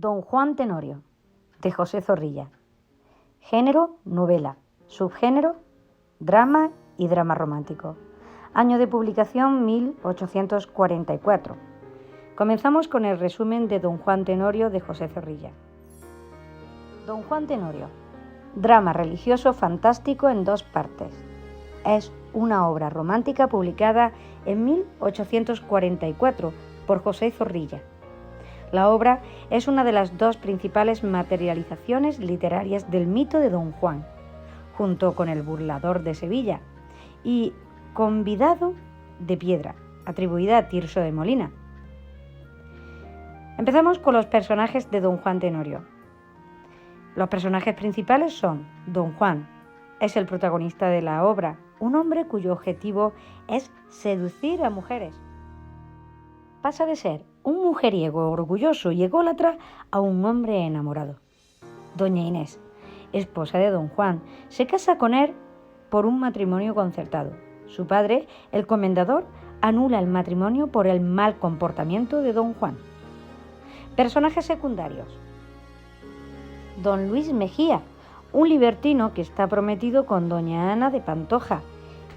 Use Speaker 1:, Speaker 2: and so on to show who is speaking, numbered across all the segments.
Speaker 1: Don Juan Tenorio, de José Zorrilla. Género, novela. Subgénero, drama y drama romántico. Año de publicación, 1844. Comenzamos con el resumen de Don Juan Tenorio, de José Zorrilla. Don Juan Tenorio, drama religioso fantástico en 2 partes. Es una obra romántica publicada en 1844 por José Zorrilla. La obra es una de las 2 principales materializaciones literarias del mito de Don Juan, junto con el burlador de Sevilla y Convidado de Piedra, atribuida a Tirso de Molina. Empezamos con los personajes de Don Juan Tenorio. Los personajes principales son Don Juan, es el protagonista de la obra, un hombre cuyo objetivo es seducir a mujeres. Pasa de ser un mujeriego orgulloso y ególatra a un hombre enamorado. Doña Inés, esposa de Don Juan, se casa con él por un matrimonio concertado. Su padre, el comendador, anula el matrimonio por el mal comportamiento de Don Juan. Personajes secundarios. Don Luis Mejía, un libertino que está prometido con doña Ana de Pantoja.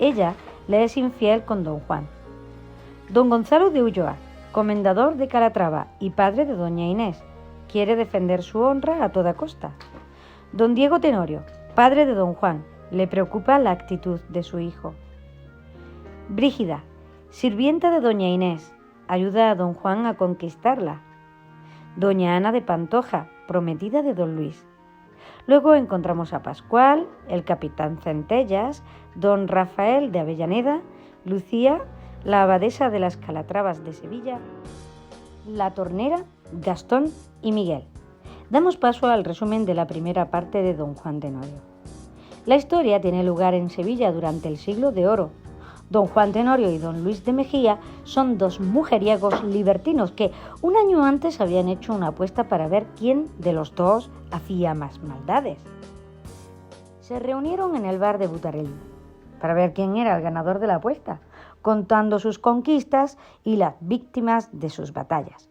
Speaker 1: Ella le es infiel con Don Juan. Don Gonzalo de Ulloa, comendador de Calatrava y padre de doña Inés, quiere defender su honra a toda costa. Don Diego Tenorio, padre de Don Juan, le preocupa la actitud de su hijo. Brígida, sirvienta de doña Inés, ayuda a Don Juan a conquistarla. Doña Ana de Pantoja, prometida de Don Luis. Luego encontramos a Pascual, el capitán Centellas, Don Rafael de Avellaneda, Lucía, la abadesa de las Calatravas de Sevilla, la tornera, Gastón y Miguel. Damos paso al resumen de la primera parte de Don Juan Tenorio. La historia tiene lugar en Sevilla durante el Siglo de Oro. Don Juan Tenorio y Don Luis de Mejía son 2 mujeriegos libertinos que un año antes habían hecho una apuesta para ver quién de los 2 hacía más maldades. Se reunieron en el bar de Butarelli para ver quién era el ganador de la apuesta, contando sus conquistas y las víctimas de sus batallas.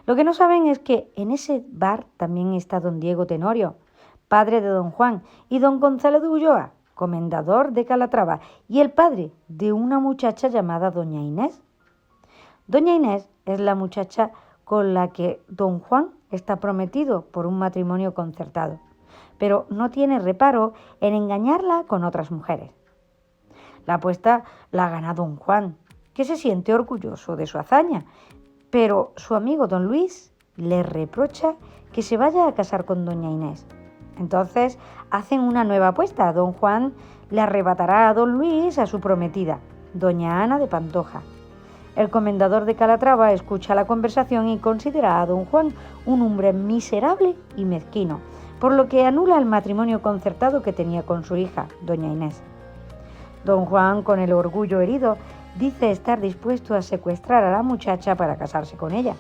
Speaker 1: Lo que no saben es que en ese bar también está Don Diego Tenorio, padre de Don Juan, y Don Gonzalo de Ulloa, comendador de Calatrava, y el padre de una muchacha llamada Doña Inés. Doña Inés es la muchacha con la que Don Juan está prometido por un matrimonio concertado, pero no tiene reparo en engañarla con otras mujeres. La apuesta la gana Don Juan, que se siente orgulloso de su hazaña, pero su amigo Don Luis le reprocha que se vaya a casar con Doña Inés. Entonces hacen una nueva apuesta. Don Juan le arrebatará a Don Luis a su prometida, Doña Ana de Pantoja. El comendador de Calatrava escucha la conversación y considera a Don Juan un hombre miserable y mezquino, por lo que anula el matrimonio concertado que tenía con su hija, Doña Inés. Don Juan, con el orgullo herido, dice estar dispuesto a secuestrar a la muchacha para casarse con ella.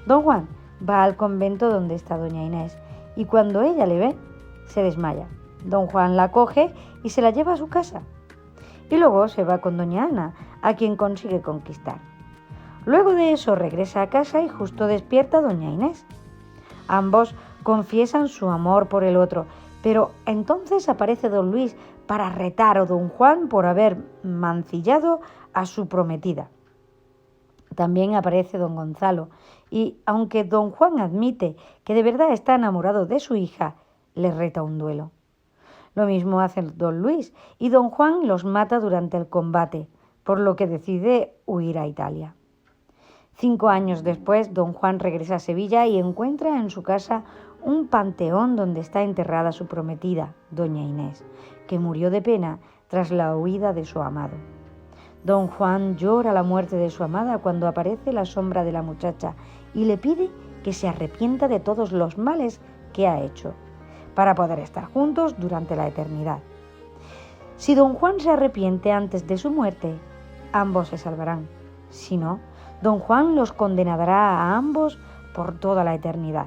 Speaker 1: Don Juan va al convento donde está Doña Inés y cuando ella le ve, se desmaya. Don Juan la coge y se la lleva a su casa. Y luego se va con Doña Ana, a quien consigue conquistar. Luego de eso regresa a casa y justo despierta Doña Inés. Ambos confiesan su amor por el otro, pero entonces aparece Don Luis para retar a Don Juan por haber mancillado a su prometida. También aparece Don Gonzalo y, aunque Don Juan admite que de verdad está enamorado de su hija, le reta un duelo. Lo mismo hace Don Luis y Don Juan los mata durante el combate, por lo que decide huir a Italia. 5 años después, Don Juan regresa a Sevilla y encuentra en su casa un panteón donde está enterrada su prometida, Doña Inés, que murió de pena tras la huida de su amado. Don Juan llora la muerte de su amada cuando aparece la sombra de la muchacha y le pide que se arrepienta de todos los males que ha hecho, para poder estar juntos durante la eternidad. Si Don Juan se arrepiente antes de su muerte, ambos se salvarán. Si no, Don Juan los condenará a ambos por toda la eternidad.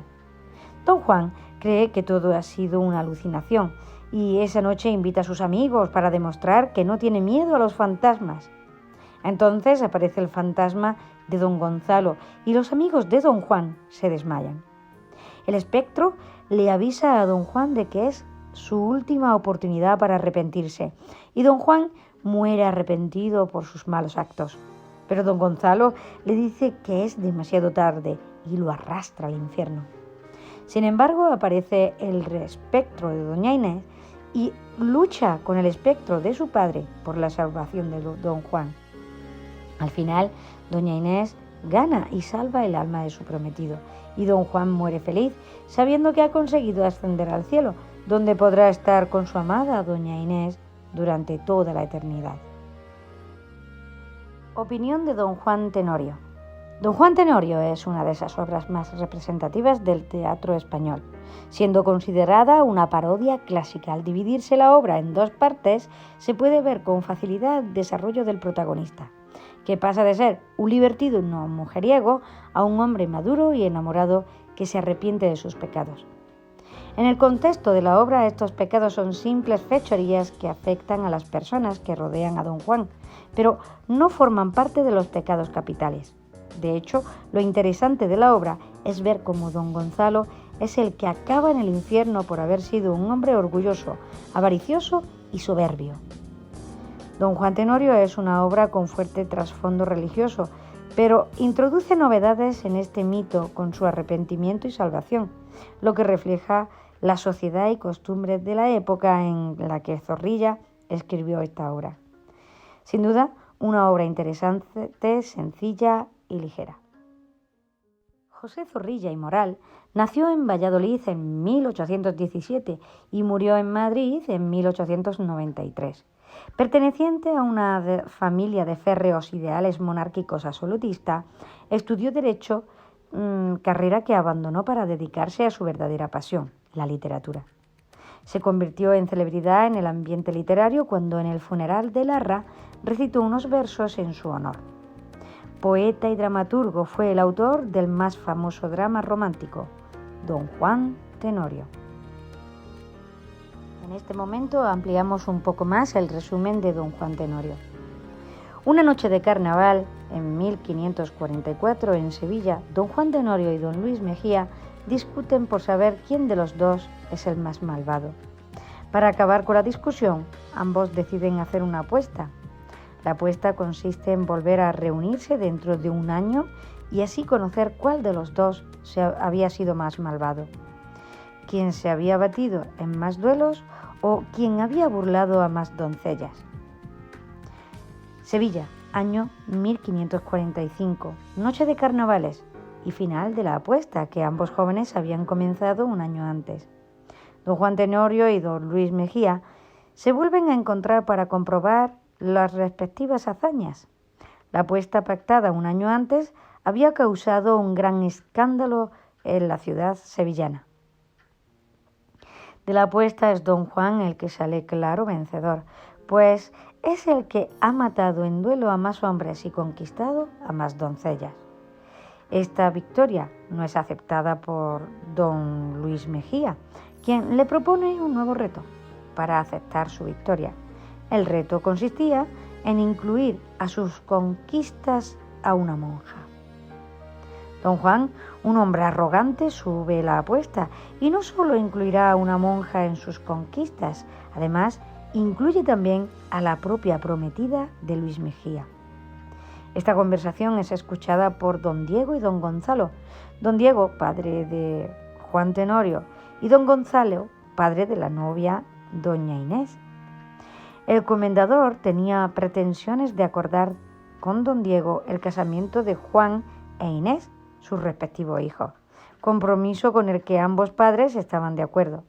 Speaker 1: Don Juan cree que todo ha sido una alucinación y esa noche invita a sus amigos para demostrar que no tiene miedo a los fantasmas. Entonces aparece el fantasma de Don Gonzalo y los amigos de Don Juan se desmayan. El espectro le avisa a don Juan de que es su última oportunidad para arrepentirse, y don Juan muere arrepentido por sus malos actos. Pero don Gonzalo le dice que es demasiado tarde y lo arrastra al infierno. Sin embargo, aparece el espectro de doña Inés y lucha con el espectro de su padre por la salvación de don Juan. Al final, doña Inés gana y salva el alma de su prometido, y don Juan muere feliz, sabiendo que ha conseguido ascender al cielo, donde podrá estar con su amada doña Inés durante toda la eternidad. Opinión de don Juan Tenorio. Don Juan Tenorio es una de esas obras más representativas del teatro español, siendo considerada una parodia clásica. Al dividirse la obra en dos partes, se puede ver con facilidad el desarrollo del protagonista, que pasa de ser un libertino mujeriego a un hombre maduro y enamorado que se arrepiente de sus pecados. En el contexto de la obra, estos pecados son simples fechorías que afectan a las personas que rodean a don Juan, pero no forman parte de los pecados capitales. De hecho, lo interesante de la obra es ver cómo don Gonzalo es el que acaba en el infierno por haber sido un hombre orgulloso, avaricioso y soberbio. Don Juan Tenorio es una obra con fuerte trasfondo religioso, pero introduce novedades en este mito con su arrepentimiento y salvación, lo que refleja la sociedad y costumbres de la época en la que Zorrilla escribió esta obra. Sin duda, una obra interesante, sencilla y ligera. José Zorrilla y Moral nació en Valladolid en 1817 y murió en Madrid en 1893. Perteneciente a una familia de férreos ideales monárquicos absolutistas, estudió Derecho, carrera que abandonó para dedicarse a su verdadera pasión, la literatura. Se convirtió en celebridad en el ambiente literario cuando en el funeral de Larra recitó unos versos en su honor. Poeta y dramaturgo, fue el autor del más famoso drama romántico, Don Juan Tenorio. En este momento ampliamos un poco más el resumen de Don Juan Tenorio. Una noche de carnaval, en 1544, en Sevilla, don Juan Tenorio y don Luis Mejía discuten por saber quién de los dos es el más malvado. Para acabar con la discusión, ambos deciden hacer una apuesta. La apuesta consiste en volver a reunirse dentro de un año y así conocer cuál de los dos había sido más malvado, quién se había batido en más duelos o quién había burlado a más doncellas. Sevilla, año 1545, noche de carnavales y final de la apuesta que ambos jóvenes habían comenzado un año antes. Don Juan Tenorio y don Luis Mejía se vuelven a encontrar para comprobar las respectivas hazañas. La apuesta pactada un año antes había causado un gran escándalo en la ciudad sevillana. De la apuesta es don Juan el que sale claro vencedor, pues es el que ha matado en duelo a más hombres y conquistado a más doncellas. Esta victoria no es aceptada por don Luis Mejía, quien le propone un nuevo reto para aceptar su victoria. El reto consistía en incluir a sus conquistas a una monja. Don Juan, un hombre arrogante, sube la apuesta y no solo incluirá a una monja en sus conquistas, además incluye también a la propia prometida de Luis Mejía. Esta conversación es escuchada por don Diego y don Gonzalo. Don Diego, padre de Juan Tenorio, y don Gonzalo, padre de la novia doña Inés. El comendador tenía pretensiones de acordar con don Diego el casamiento de Juan e Inés, sus respectivos hijos, compromiso con el que ambos padres estaban de acuerdo.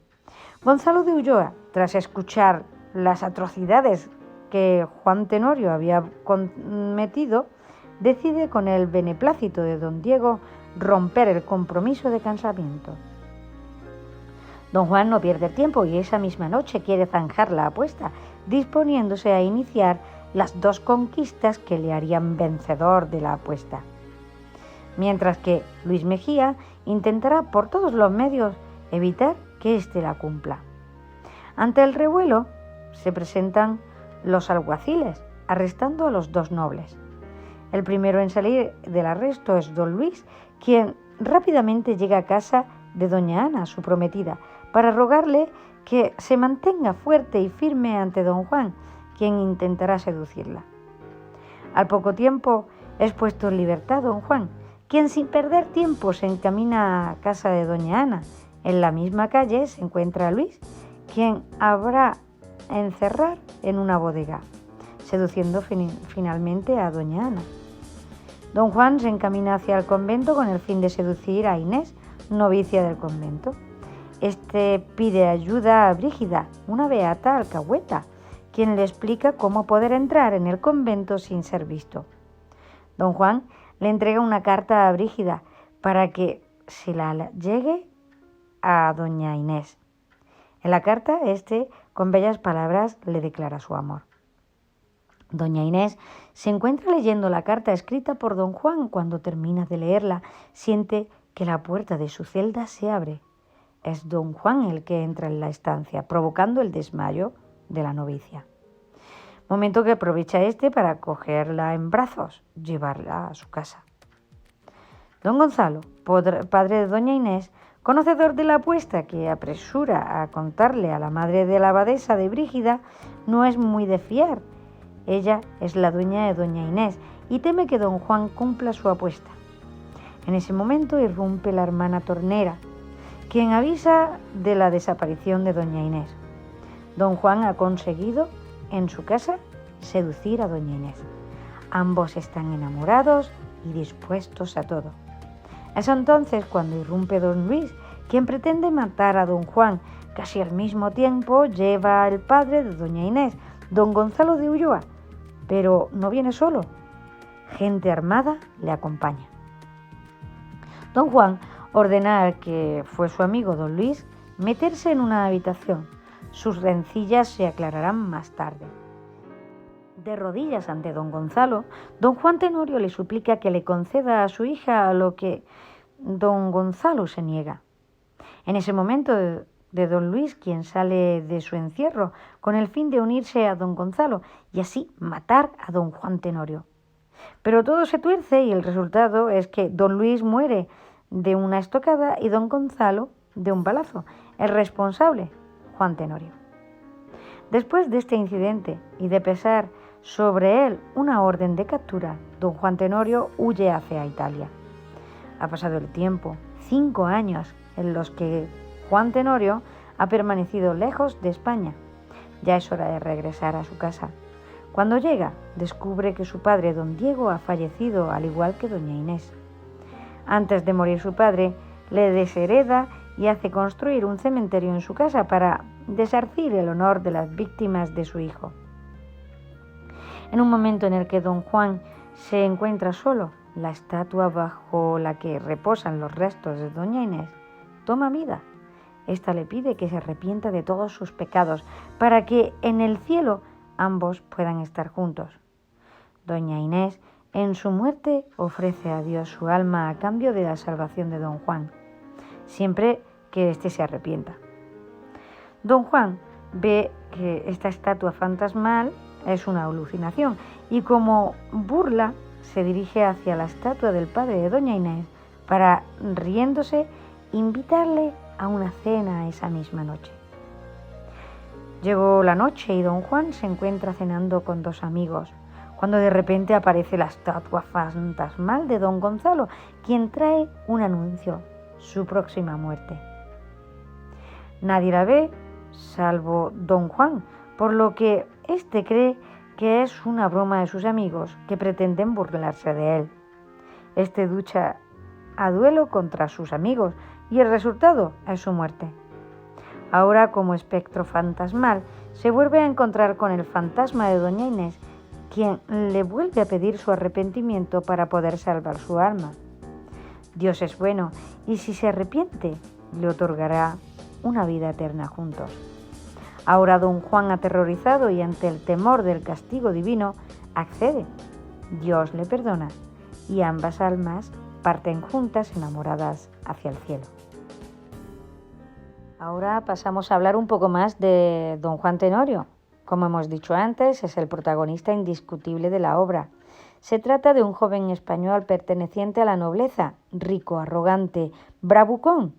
Speaker 1: Gonzalo de Ulloa, tras escuchar las atrocidades que Juan Tenorio había cometido, decide con el beneplácito de don Diego romper el compromiso de casamiento. Don Juan no pierde tiempo y esa misma noche quiere zanjar la apuesta, disponiéndose a iniciar las dos conquistas que le harían vencedor de la apuesta. Mientras que Luis Mejía intentará por todos los medios evitar que éste la cumpla. Ante el revuelo se presentan los alguaciles, arrestando a los dos nobles. El primero en salir del arresto es don Luis, quien rápidamente llega a casa de doña Ana, su prometida, para rogarle que se mantenga fuerte y firme ante don Juan, quien intentará seducirla. Al poco tiempo es puesto en libertad don Juan, quien sin perder tiempo se encamina a casa de doña Ana. En la misma calle se encuentra a Luis, quien habrá encerrar en una bodega, seduciendo finalmente a doña Ana. Don Juan se encamina hacia el convento con el fin de seducir a Inés, novicia del convento. Este pide ayuda a Brígida, una beata alcahueta, quien le explica cómo poder entrar en el convento sin ser visto. Don Juan le entrega una carta a Brígida para que se la llegue a doña Inés. En la carta, con bellas palabras, le declara su amor. Doña Inés se encuentra leyendo la carta escrita por don Juan. Cuando termina de leerla, siente que la puerta de su celda se abre. Es don Juan el que entra en la estancia, provocando el desmayo de la novicia. Momento que aprovecha para cogerla en brazos, llevarla a su casa. Don Gonzalo, padre de doña Inés, conocedor de la apuesta que apresura a contarle a la madre de la abadesa de Brígida, no es muy de fiar. Ella es la dueña de doña Inés y teme que don Juan cumpla su apuesta. En ese momento irrumpe la hermana tornera, quien avisa de la desaparición de doña Inés. Don Juan ha conseguido, en su casa, seducir a doña Inés. Ambos están enamorados y dispuestos a todo. Es entonces cuando irrumpe don Luis, quien pretende matar a don Juan. Casi al mismo tiempo lleva al padre de doña Inés, don Gonzalo de Ulloa, pero no viene solo. Gente armada le acompaña. Don Juan ordena al que fue su amigo don Luis meterse en una habitación. Sus rencillas se aclararán más tarde. De rodillas ante don Gonzalo, don Juan Tenorio le suplica que le conceda a su hija a lo que don Gonzalo se niega. En ese momento de don Luis, quien sale de su encierro con el fin de unirse a don Gonzalo y así matar a don Juan Tenorio. Pero todo se tuerce y el resultado es que don Luis muere de una estocada y don Gonzalo de un balazo. El responsable, Juan Tenorio. Después de este incidente y de pesar sobre él una orden de captura, don Juan Tenorio huye hacia Italia. Ha pasado el tiempo, 5 años, en los que Juan Tenorio ha permanecido lejos de España. Ya es hora de regresar a su casa. Cuando llega, descubre que su padre, don Diego, ha fallecido, al igual que doña Inés. Antes de morir su padre, le deshereda y hace construir un cementerio en su casa para desarcir el honor de las víctimas de su hijo. En un momento en el que don Juan se encuentra solo, la estatua bajo la que reposan los restos de doña Inés toma vida. Esta le pide que se arrepienta de todos sus pecados para que en el cielo ambos puedan estar juntos. Doña Inés, en su muerte, ofrece a Dios su alma a cambio de la salvación de don Juan, siempre que éste se arrepienta. Don Juan ve que esta estatua fantasmal es una alucinación y como burla se dirige hacia la estatua del padre de doña Inés para, riéndose, invitarle a una cena esa misma noche. Llegó la noche y don Juan se encuentra cenando con 2 amigos, cuando de repente aparece la estatua fantasmal de don Gonzalo, quien trae un anuncio, su próxima muerte. Nadie la ve, salvo don Juan, por lo que éste cree que es una broma de sus amigos que pretenden burlarse de él. Este lucha a duelo contra sus amigos y el resultado es su muerte. Ahora, como espectro fantasmal, se vuelve a encontrar con el fantasma de doña Inés, quien le vuelve a pedir su arrepentimiento para poder salvar su alma. Dios es bueno y si se arrepiente, le otorgará una vida eterna juntos. Ahora don Juan, aterrorizado y ante el temor del castigo divino, accede. Dios le perdona y ambas almas parten juntas enamoradas hacia el cielo. Ahora pasamos a hablar un poco más de don Juan Tenorio. Como hemos dicho antes, es el protagonista indiscutible de la obra. Se trata de un joven español perteneciente a la nobleza, rico, arrogante, bravucón.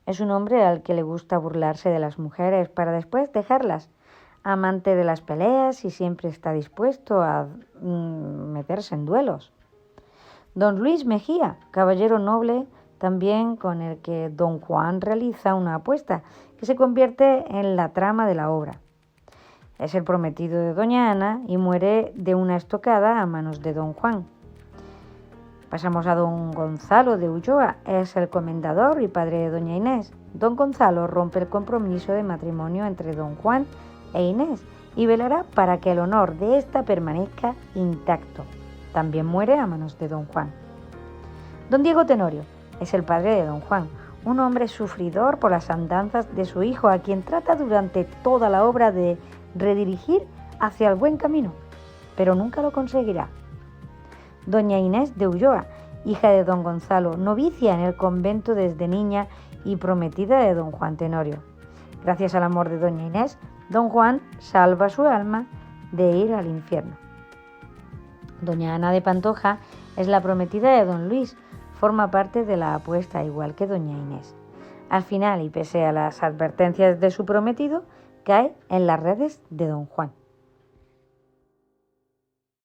Speaker 1: Es un hombre al que le gusta burlarse de las mujeres para después dejarlas. Amante de las peleas y siempre está dispuesto a meterse en duelos. Don Luis Mejía, caballero noble, también con el que don Juan realiza una apuesta que se convierte en la trama de la obra. Es el prometido de doña Ana y muere de una estocada a manos de don Juan. Pasamos a don Gonzalo de Ulloa, es el comendador y padre de doña Inés. Don Gonzalo rompe el compromiso de matrimonio entre don Juan e Inés y velará para que el honor de ésta permanezca intacto. También muere a manos de don Juan. Don Diego Tenorio es el padre de don Juan, un hombre sufridor por las andanzas de su hijo, a quien trata durante toda la obra de redirigir hacia el buen camino, pero nunca lo conseguirá. Doña Inés de Ulloa, hija de don Gonzalo, novicia en el convento desde niña y prometida de don Juan Tenorio. Gracias al amor de doña Inés, don Juan salva su alma de ir al infierno. Doña Ana de Pantoja es la prometida de don Luis, forma parte de la apuesta igual que doña Inés. Al final, y pese a las advertencias de su prometido, cae en las redes de don Juan.